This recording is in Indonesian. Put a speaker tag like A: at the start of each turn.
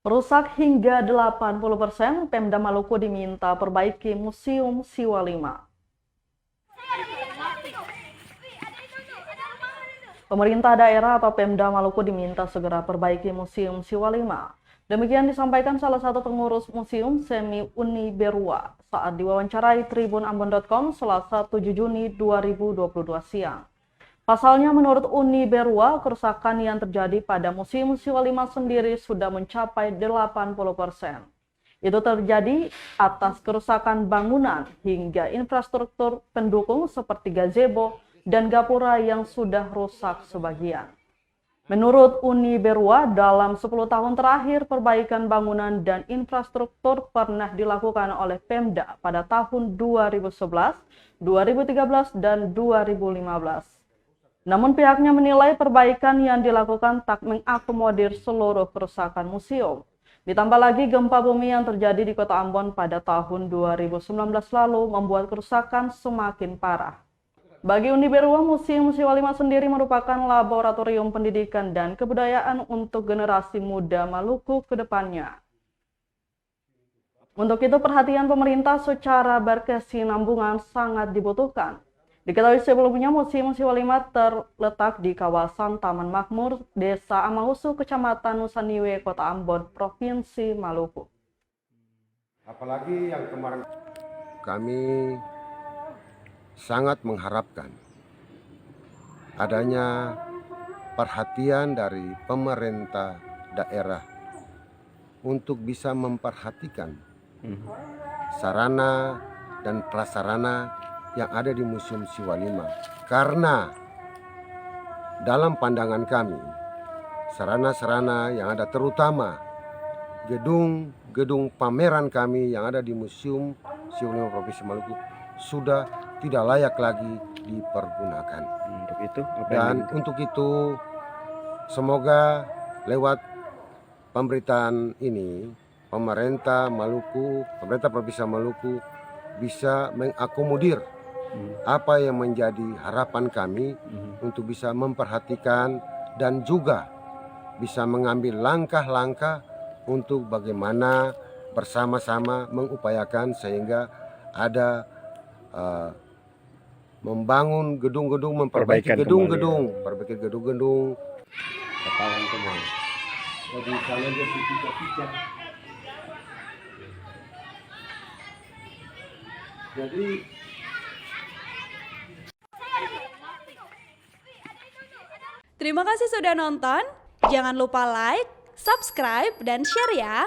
A: Rusak hingga 80%, Pemda Maluku diminta perbaiki Museum Siwa 5. Pemerintah daerah atau Pemda Maluku diminta segera perbaiki Museum Siwa 5. Demikian disampaikan salah satu pengurus museum Semi Uni Berua saat diwawancarai tribunambon.com Selasa 7 Juni 2022 siang. Pasalnya menurut Uni Berua, kerusakan yang terjadi pada Museum Siwa 5 sendiri sudah mencapai 80%. Itu terjadi atas kerusakan bangunan hingga infrastruktur pendukung seperti gazebo dan gapura yang sudah rusak sebagian. Menurut Uni Berua, dalam 10 tahun terakhir perbaikan bangunan dan infrastruktur pernah dilakukan oleh Pemda pada tahun 2011, 2013, dan 2015. Namun pihaknya menilai perbaikan yang dilakukan tak mengakomodir seluruh kerusakan museum. Ditambah lagi gempa bumi yang terjadi di Kota Ambon pada tahun 2019 lalu membuat kerusakan semakin parah. Bagi Uni Berua, Museum Siwa 5 sendiri merupakan laboratorium pendidikan dan kebudayaan untuk generasi muda Maluku ke depannya. Untuk itu perhatian pemerintah secara berkesinambungan sangat dibutuhkan. Diketahui sebelumnya Museum Siwa 5 terletak di kawasan Taman Makmur, Desa Amausu, Kecamatan Nusaniwe, Kota Ambon, Provinsi Maluku.
B: Apalagi yang kemarin kami sangat mengharapkan adanya perhatian dari pemerintah daerah untuk bisa memperhatikan sarana dan prasarana yang ada di Museum Siwa 5. Karena dalam pandangan kami, sarana-sarana yang ada terutama gedung-gedung pameran kami yang ada di Museum Siwa 5 Provinsi Maluku sudah tidak layak lagi dipergunakan. Untuk itu semoga lewat pemberitaan ini pemerintah Provinsi Maluku bisa mengakomodir apa yang menjadi harapan kami untuk bisa memperhatikan dan juga bisa mengambil langkah-langkah untuk bagaimana bersama-sama mengupayakan sehingga ada membangun gedung-gedung, memperbaiki gedung-gedung, perbaikan gedung-gedung. Ketahuan semua. Jadi kalau dia pica-pica. Jadi
C: terima kasih sudah nonton. Jangan lupa like, subscribe, dan share ya.